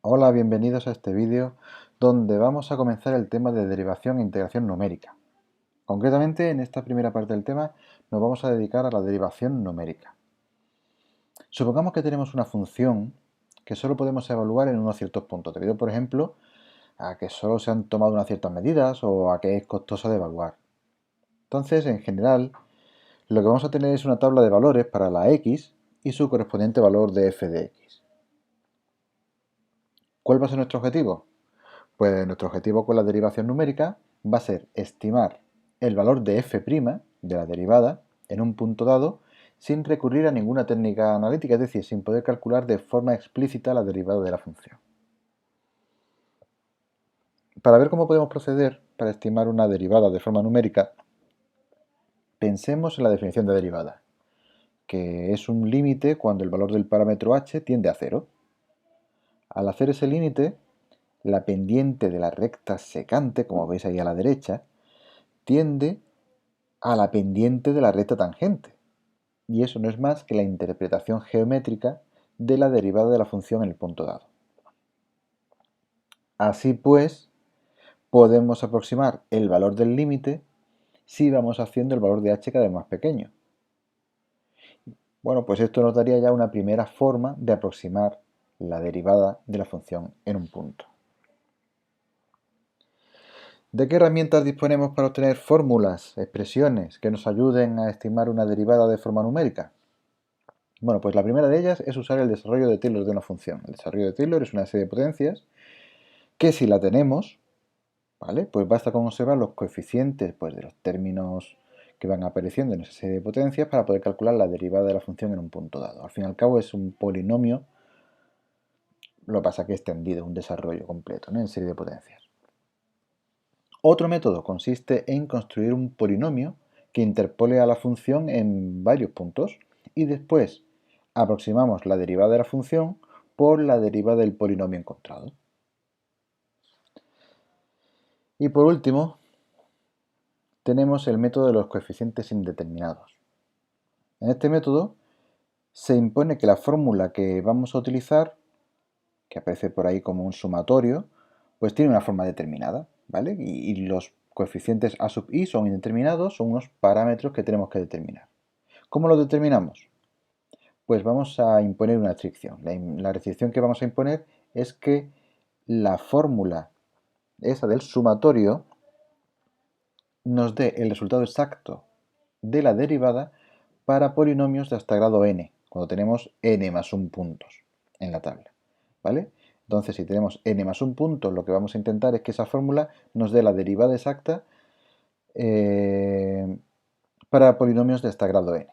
Hola, bienvenidos a este vídeo donde vamos a comenzar el tema de derivación e integración numérica. Concretamente, en esta primera parte del tema nos vamos a dedicar a la derivación numérica. Supongamos que tenemos una función que solo podemos evaluar en unos ciertos puntos, debido, por ejemplo, a que solo se han tomado unas ciertas medidas o a que es costoso de evaluar. Entonces, en general, lo que vamos a tener es una tabla de valores para la x y su correspondiente valor de f de x. ¿Cuál va a ser nuestro objetivo? Pues nuestro objetivo con la derivación numérica va a ser estimar el valor de f' de la derivada en un punto dado sin recurrir a ninguna técnica analítica, es decir, sin poder calcular de forma explícita la derivada de la función. Para ver cómo podemos proceder para estimar una derivada de forma numérica, pensemos en la definición de derivada, que es un límite cuando el valor del parámetro h tiende a 0. Al hacer ese límite, la pendiente de la recta secante, como veis ahí a la derecha, tiende a la pendiente de la recta tangente. Y eso no es más que la interpretación geométrica de la derivada de la función en el punto dado. Así pues, podemos aproximar el valor del límite si vamos haciendo el valor de h cada vez más pequeño. Bueno, pues esto nos daría ya una primera forma de aproximar la derivada de la función en un punto. ¿De qué herramientas disponemos para obtener fórmulas, expresiones que nos ayuden a estimar una derivada de forma numérica? Bueno, pues la primera de ellas es usar el desarrollo de Taylor de una función. El desarrollo de Taylor es una serie de potencias que si la tenemos, ¿vale? Pues basta con observar los coeficientes de los términos que van apareciendo en esa serie de potencias para poder calcular la derivada de la función en un punto dado. Al fin y al cabo es un polinomio, lo que pasa que extendido, un desarrollo completo, ¿no? En serie de potencias. Otro método consiste en construir un polinomio que interpole a la función en varios puntos y después aproximamos la derivada de la función por la derivada del polinomio encontrado. Y por último, tenemos el método de los coeficientes indeterminados. En este método se impone que la fórmula que vamos a utilizar, que aparece por ahí como un sumatorio, pues tiene una forma determinada, ¿vale? Y los coeficientes a sub i son indeterminados, son unos parámetros que tenemos que determinar. ¿Cómo lo determinamos? Pues vamos a imponer una restricción. La restricción que vamos a imponer es que la fórmula esa del sumatorio nos dé el resultado exacto de la derivada para polinomios de hasta grado n, cuando tenemos n más 1 puntos en la tabla, ¿vale? Entonces, si tenemos n más 1 punto, lo que vamos a intentar es que esa fórmula nos dé la derivada exacta para polinomios de hasta grado n.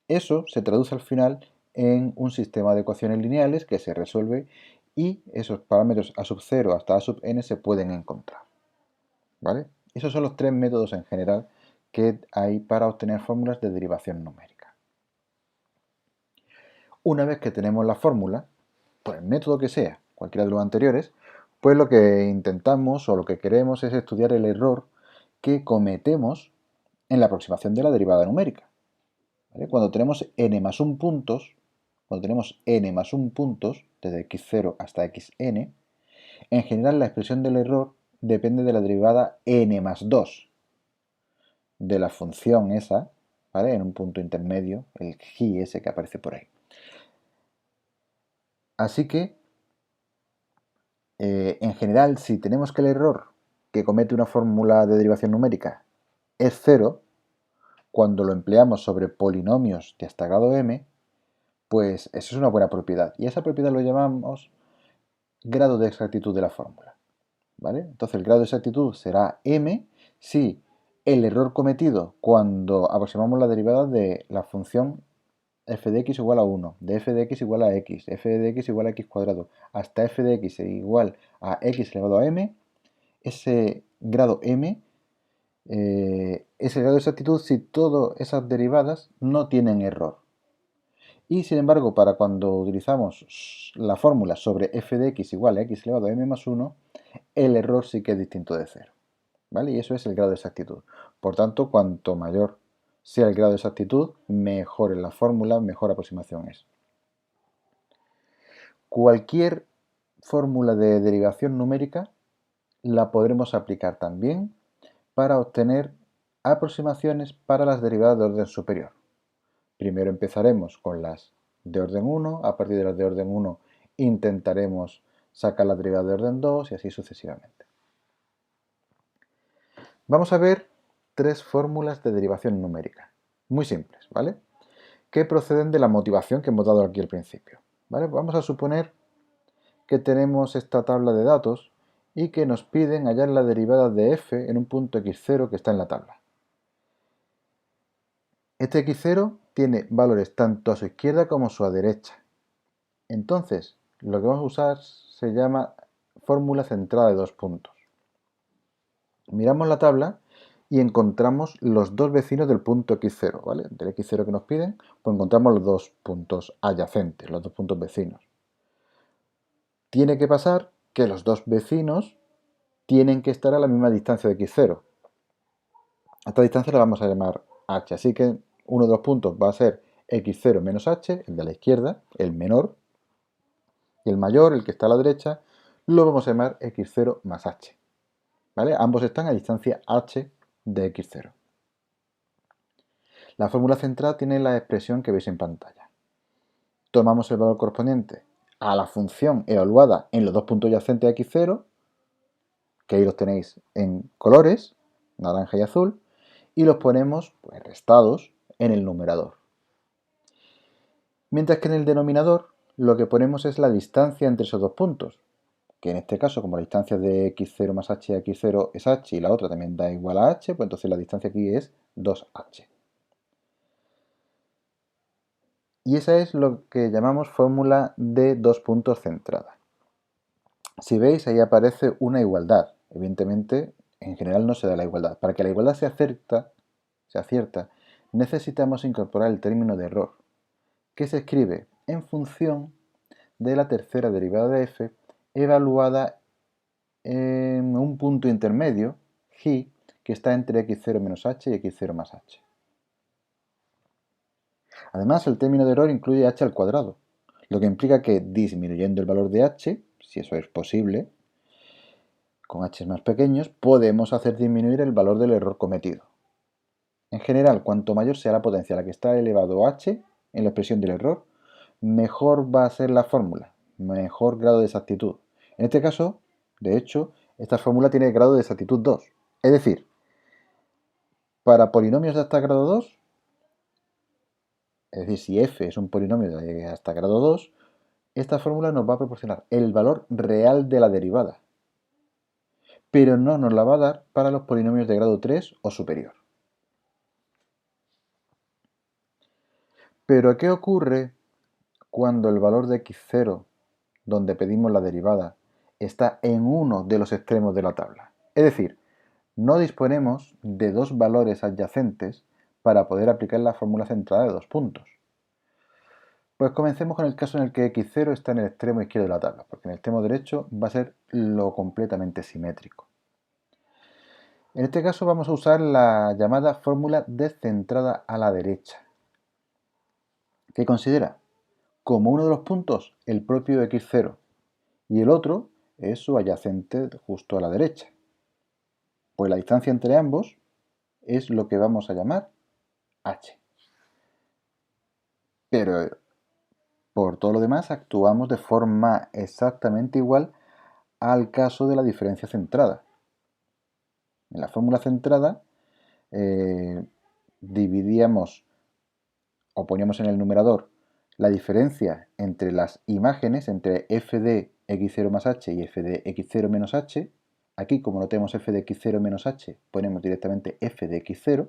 Eso se traduce al final en un sistema de ecuaciones lineales que se resuelve y esos parámetros a sub 0 hasta a sub n se pueden encontrar, ¿vale? Esos son los tres métodos en general que hay para obtener fórmulas de derivación numérica. Una vez que tenemos la fórmula, por el método que sea, cualquiera de los anteriores, pues lo que intentamos o lo que queremos es estudiar el error que cometemos en la aproximación de la derivada numérica. ¿Vale? Cuando tenemos n más 1 puntos, desde x0 hasta xn, en general la expresión del error depende de la derivada n más 2 de la función esa, ¿vale? En un punto intermedio, el g ese que aparece por ahí. Así que, en general, si tenemos que el error que comete una fórmula de derivación numérica es 0, cuando lo empleamos sobre polinomios de hasta grado m, pues eso es una buena propiedad. Y esa propiedad lo llamamos grado de exactitud de la fórmula, ¿vale? Entonces el grado de exactitud será m si el error cometido cuando aproximamos la derivada de la función f de x igual a 1, de f de x igual a x, f de x igual a x cuadrado, hasta f de x igual a x elevado a m, ese grado m es el grado de exactitud si todas esas derivadas no tienen error. Y sin embargo, para cuando utilizamos la fórmula sobre f de x igual a x elevado a m más 1, el error sí que es distinto de 0. ¿Vale? Y eso es el grado de exactitud. Por tanto, cuanto mayor sea el grado de exactitud, mejor es la fórmula, mejor aproximación es. Cualquier fórmula de derivación numérica la podremos aplicar también para obtener aproximaciones para las derivadas de orden superior. Primero empezaremos con las de orden 1, a partir de las de orden 1 intentaremos sacar la derivada de orden 2 y así sucesivamente. Vamos a ver tres fórmulas de derivación numérica, muy simples, ¿vale? Que proceden de la motivación que hemos dado aquí al principio, ¿vale? Vamos a suponer que tenemos esta tabla de datos y que nos piden hallar la derivada de f en un punto x0 que está en la tabla. Este x0 tiene valores tanto a su izquierda como a su derecha. Entonces, lo que vamos a usar se llama fórmula centrada de dos puntos. Miramos la tabla y encontramos los dos vecinos del punto x0, ¿vale? Del x0 que nos piden, pues encontramos los dos puntos adyacentes, los dos puntos vecinos. Tiene que pasar que los dos vecinos tienen que estar a la misma distancia de x0. A esta distancia la vamos a llamar h, así que uno de los puntos va a ser x0 menos h, el de la izquierda, el menor, y el mayor, el que está a la derecha, lo vamos a llamar x0 más h. ¿Vale? Ambos están a distancia h de x0. La fórmula central tiene la expresión que veis en pantalla. Tomamos el valor correspondiente a la función evaluada en los dos puntos adyacentes a x0, que ahí los tenéis en colores, naranja y azul, y los ponemos pues, restados en el numerador. Mientras que en el denominador lo que ponemos es la distancia entre esos dos puntos, que en este caso, como la distancia de x0 más h a x0 es h y la otra también da igual a h, pues entonces la distancia aquí es 2h. Y esa es lo que llamamos fórmula de dos puntos centrada. Si veis, ahí aparece una igualdad. Evidentemente, en general no se da la igualdad. Para que la igualdad sea cierta, necesitamos incorporar el término de error, que se escribe en función de la tercera derivada de f evaluada en un punto intermedio, g, que está entre x0 menos h y x0 más h. Además, el término de error incluye h al cuadrado, lo que implica que disminuyendo el valor de h, si eso es posible, con h más pequeños, podemos hacer disminuir el valor del error cometido. En general, cuanto mayor sea la potencia a la que está elevado h en la expresión del error, mejor va a ser la fórmula, mejor grado de exactitud. En este caso, de hecho, esta fórmula tiene grado de exactitud 2. Es decir, para polinomios de hasta grado 2, es decir, si f es un polinomio de hasta grado 2, esta fórmula nos va a proporcionar el valor real de la derivada, pero no nos la va a dar para los polinomios de grado 3 o superior. Pero ¿qué ocurre cuando el valor de x0, donde pedimos la derivada, está en uno de los extremos de la tabla? Es decir, no disponemos de dos valores adyacentes para poder aplicar la fórmula centrada de dos puntos. Pues comencemos con el caso en el que x0 está en el extremo izquierdo de la tabla, porque en el extremo derecho va a ser lo completamente simétrico. En este caso vamos a usar la llamada fórmula descentrada a la derecha, que considera como uno de los puntos el propio x0 y el otro es su adyacente justo a la derecha. Pues la distancia entre ambos es lo que vamos a llamar h. Pero por todo lo demás actuamos de forma exactamente igual al caso de la diferencia centrada. En la fórmula centrada dividíamos o poníamos en el numerador la diferencia entre las imágenes, entre f de x0 más h y f de x0 menos h. Aquí, como no tenemos f de x0 menos h, ponemos directamente f de x0.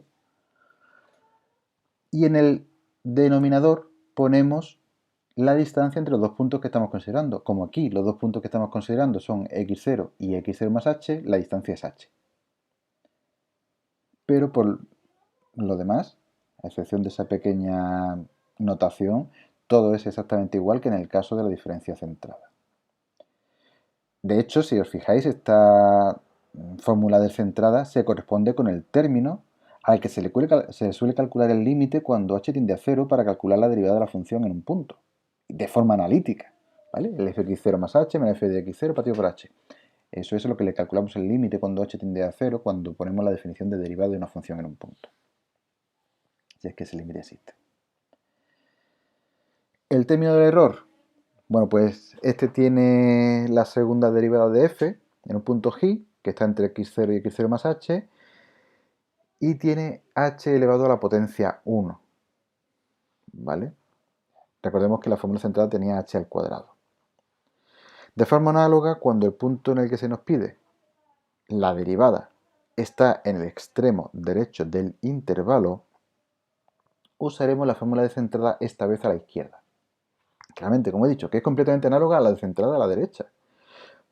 Y en el denominador ponemos la distancia entre los dos puntos que estamos considerando. Como aquí los dos puntos que estamos considerando son x0 y x0 más h, la distancia es h. Pero por lo demás, a excepción de esa pequeña notación, todo es exactamente igual que en el caso de la diferencia centrada. De hecho, si os fijáis, esta fórmula descentrada se corresponde con el término al que se le suele calcular el límite cuando h tiende a 0 para calcular la derivada de la función en un punto, de forma analítica. ¿vale? El fx0 más h menos f de x0 partido por h. Eso es lo que le calculamos el límite cuando h tiende a 0 cuando ponemos la definición de derivada de una función en un punto. Si es que ese límite existe. El término del error. Bueno, pues este tiene la segunda derivada de f en un punto g, que está entre x0 y x0 más h, y tiene h elevado a la potencia 1, ¿vale? Recordemos que la fórmula centrada tenía h al cuadrado. De forma análoga, cuando el punto en el que se nos pide la derivada está en el extremo derecho del intervalo, usaremos la fórmula de centrada esta vez a la izquierda. Claramente, como he dicho, que es completamente análoga a la de centrada a la derecha,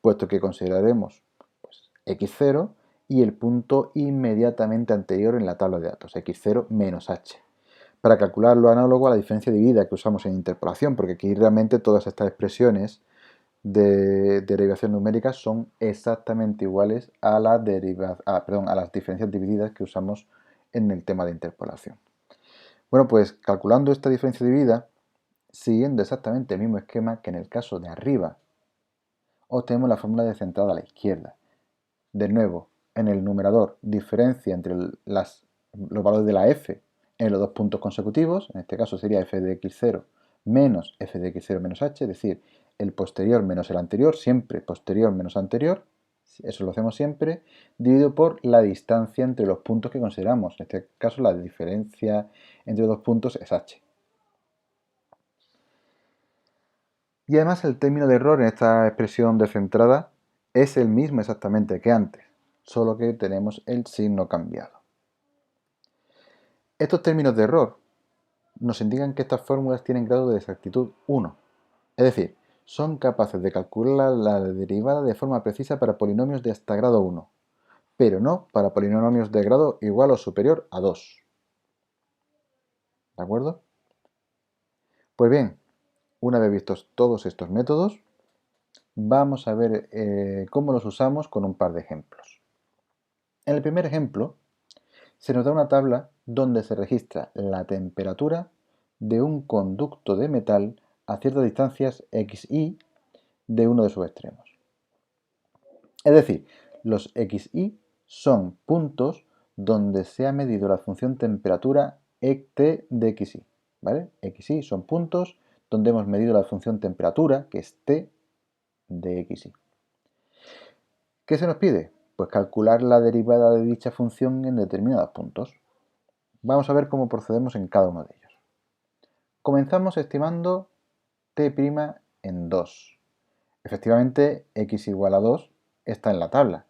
puesto que consideraremos pues, x0 y el punto inmediatamente anterior en la tabla de datos, x0 menos h, para calcular lo análogo a la diferencia dividida que usamos en interpolación, porque aquí realmente todas estas expresiones de derivación numérica son exactamente iguales a, a las diferencias divididas que usamos en el tema de interpolación. Bueno, pues calculando esta diferencia dividida, siguiendo exactamente el mismo esquema que en el caso de arriba, obtenemos la fórmula de centrada a la izquierda. De nuevo, en el numerador, diferencia entre los valores de la f en los dos puntos consecutivos, en este caso sería f de x0 menos f de x0 menos h, es decir, el posterior menos el anterior, siempre posterior menos anterior, eso lo hacemos siempre, dividido por la distancia entre los puntos que consideramos. En este caso la diferencia entre dos puntos es h. Y además el término de error en esta expresión descentrada es el mismo exactamente que antes, solo que tenemos el signo cambiado. Estos términos de error nos indican que estas fórmulas tienen grado de exactitud 1, es decir, son capaces de calcular la derivada de forma precisa para polinomios de hasta grado 1, pero no para polinomios de grado igual o superior a 2. ¿De acuerdo? Pues bien, una vez vistos todos estos métodos, vamos a ver cómo los usamos con un par de ejemplos. En el primer ejemplo, se nos da una tabla donde se registra la temperatura de un conducto de metal a ciertas distancias xy de uno de sus extremos. Es decir, los xy son puntos donde se ha medido la función temperatura t de xy. ¿Vale? Xy son puntos donde hemos medido la función temperatura, que es t de xy. ¿Qué se nos pide? Pues calcular la derivada de dicha función en determinados puntos. Vamos a ver cómo procedemos en cada uno de ellos. Comenzamos estimando t' en 2. Efectivamente, x igual a 2 está en la tabla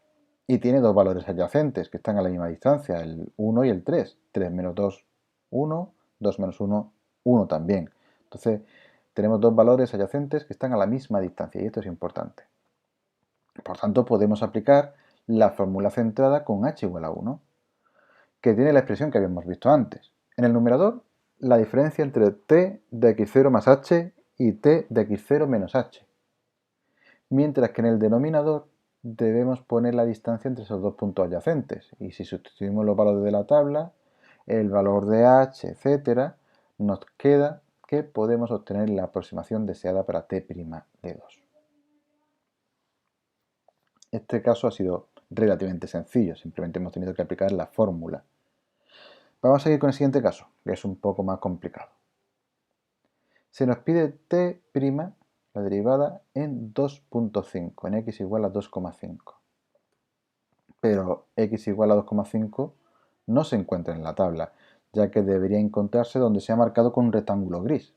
y tiene dos valores adyacentes que están a la misma distancia, el 1 y el 3. 3 menos 2, 1, 2 menos 1, 1 también. Entonces, tenemos dos valores adyacentes que están a la misma distancia y esto es importante. Por tanto, podemos aplicar la fórmula centrada con h igual a 1, que tiene la expresión que habíamos visto antes. En el numerador, la diferencia entre t de x0 más h y t de x0 menos h. Mientras que en el denominador debemos poner la distancia entre esos dos puntos adyacentes. Y si sustituimos los valores de la tabla, el valor de h, etc., nos queda que podemos obtener la aproximación deseada para t' de 2. Este caso ha sido relativamente sencillo, simplemente hemos tenido que aplicar la fórmula. Vamos a seguir con el siguiente caso, que es un poco más complicado. Se nos pide t', la derivada, en 2.5, en x igual a 2,5. Pero x igual a 2,5 no se encuentra en la tabla, ya que debería encontrarse donde se ha marcado con un rectángulo gris.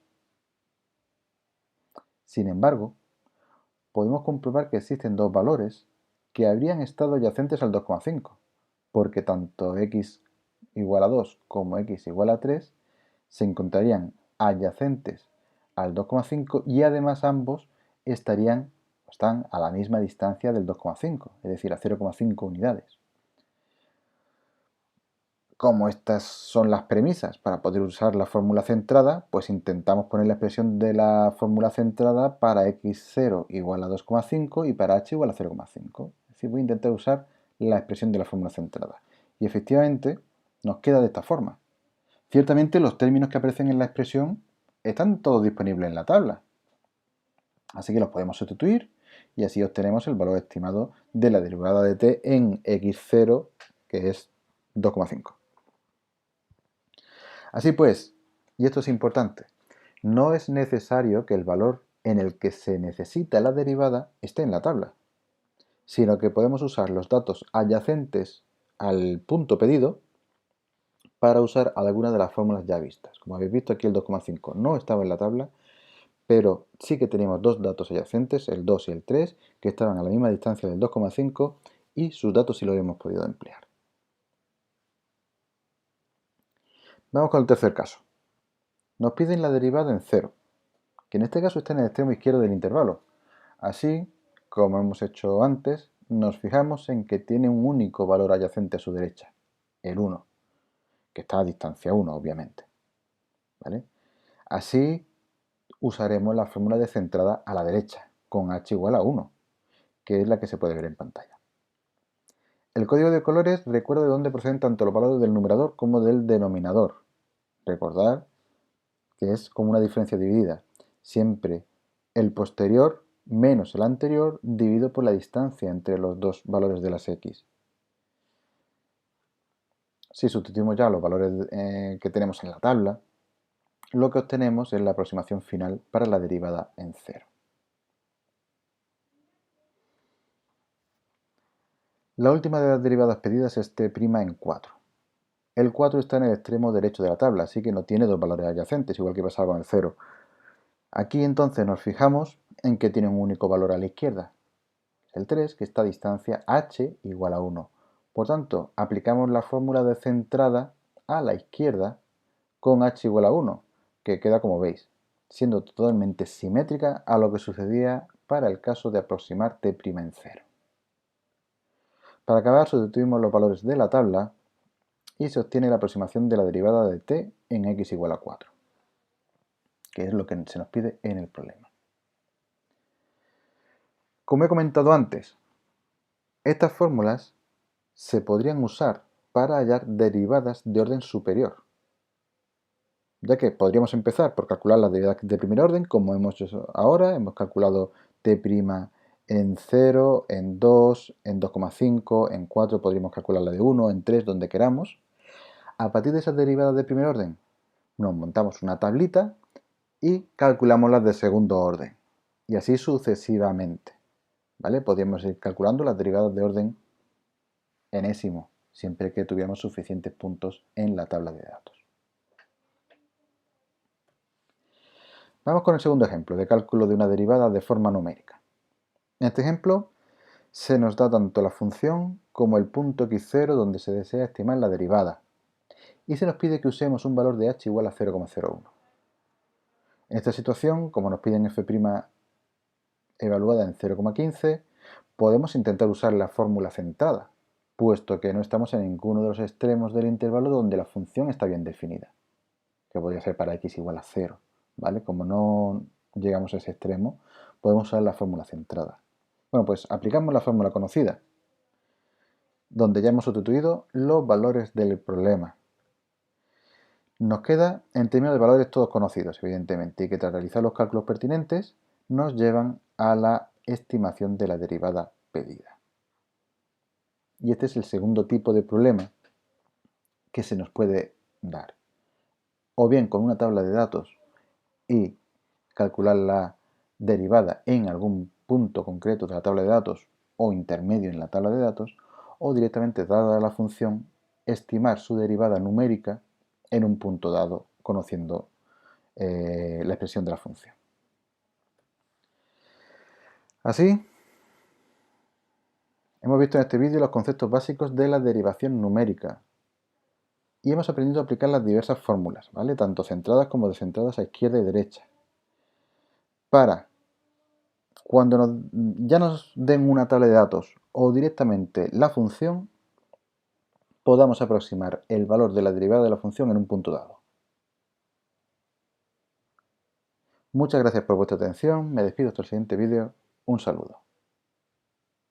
Sin embargo, podemos comprobar que existen dos valores que habrían estado adyacentes al 2,5, porque tanto x igual a 2 como x igual a 3 se encontrarían adyacentes al 2,5 y además ambos están a la misma distancia del 2,5, es decir, a 0,5 unidades. Como estas son las premisas para poder usar la fórmula centrada, pues intentamos poner la expresión de la fórmula centrada para x0 igual a 2,5 y para h igual a 0,5. Es decir, voy a intentar usar la expresión de la fórmula centrada. Y efectivamente nos queda de esta forma. Ciertamente los términos que aparecen en la expresión están todos disponibles en la tabla. Así que los podemos sustituir y así obtenemos el valor estimado de la derivada de t en x0, que es 2,5. Así pues, y esto es importante, no es necesario que el valor en el que se necesita la derivada esté en la tabla, sino que podemos usar los datos adyacentes al punto pedido para usar alguna de las fórmulas ya vistas. Como habéis visto, aquí el 2,5 no estaba en la tabla, pero sí que teníamos dos datos adyacentes, el 2 y el 3, que estaban a la misma distancia del 2,5 y sus datos sí los hemos podido emplear. Vamos con el tercer caso. Nos piden la derivada en 0, que en este caso está en el extremo izquierdo del intervalo. Así, como hemos hecho antes, nos fijamos en que tiene un único valor adyacente a su derecha, el 1, que está a distancia 1, obviamente. ¿Vale? Así, usaremos la fórmula de centrada a la derecha, con h igual a 1, que es la que se puede ver en pantalla. El código de colores recuerda de dónde proceden tanto los valores del numerador como del denominador. Recordar que es como una diferencia dividida. Siempre el posterior menos el anterior dividido por la distancia entre los dos valores de las x. Si sustituimos ya los valores que tenemos en la tabla, lo que obtenemos es la aproximación final para la derivada en 0. La última de las derivadas pedidas es t' en 4. El 4 está en el extremo derecho de la tabla, así que no tiene dos valores adyacentes, igual que pasaba con el 0. Aquí entonces nos fijamos en que tiene un único valor a la izquierda, el 3, que está a distancia h igual a 1. Por tanto, aplicamos la fórmula de centrada a la izquierda con h igual a 1, que queda como veis, siendo totalmente simétrica a lo que sucedía para el caso de aproximar t' en 0. Para acabar, sustituimos los valores de la tabla y se obtiene la aproximación de la derivada de t en x igual a 4, que es lo que se nos pide en el problema. Como he comentado antes, estas fórmulas se podrían usar para hallar derivadas de orden superior, ya que podríamos empezar por calcular las derivadas de primer orden, como hemos hecho ahora. Hemos calculado t' en 0, en 2, en 2,5, en 4 podríamos calcular la de 1, en 3, donde queramos. A partir de esas derivadas de primer orden, nos montamos una tablita y calculamos las de segundo orden, y así sucesivamente. ¿Vale? Podríamos ir calculando las derivadas de orden enésimo, siempre que tuviéramos suficientes puntos en la tabla de datos. Vamos con el segundo ejemplo de cálculo de una derivada de forma numérica. En este ejemplo se nos da tanto la función como el punto x0 donde se desea estimar la derivada, y se nos pide que usemos un valor de h igual a 0,01. En esta situación, como nos piden f' evaluada en 0,15, podemos intentar usar la fórmula centrada, puesto que no estamos en ninguno de los extremos del intervalo donde la función está bien definida, que podría ser para x igual a 0, ¿vale? Como no llegamos a ese extremo, podemos usar la fórmula centrada. Bueno, pues aplicamos la fórmula conocida, donde ya hemos sustituido los valores del problema. Nos queda en términos de valores todos conocidos, evidentemente, y que tras realizar los cálculos pertinentes nos llevan a la estimación de la derivada pedida. Y este es el segundo tipo de problema que se nos puede dar. O bien con una tabla de datos y calcular la derivada en algún punto concreto de la tabla de datos o intermedio en la tabla de datos, o directamente, dada la función, estimar su derivada numérica en un punto dado, conociendo la expresión de la función. Así, hemos visto en este vídeo los conceptos básicos de la derivación numérica y hemos aprendido a aplicar las diversas fórmulas, ¿vale? Tanto centradas como descentradas a izquierda y derecha, para cuando ya nos den una tabla de datos o directamente la función, podamos aproximar el valor de la derivada de la función en un punto dado. Muchas gracias por vuestra atención, me despido hasta el siguiente vídeo, un saludo.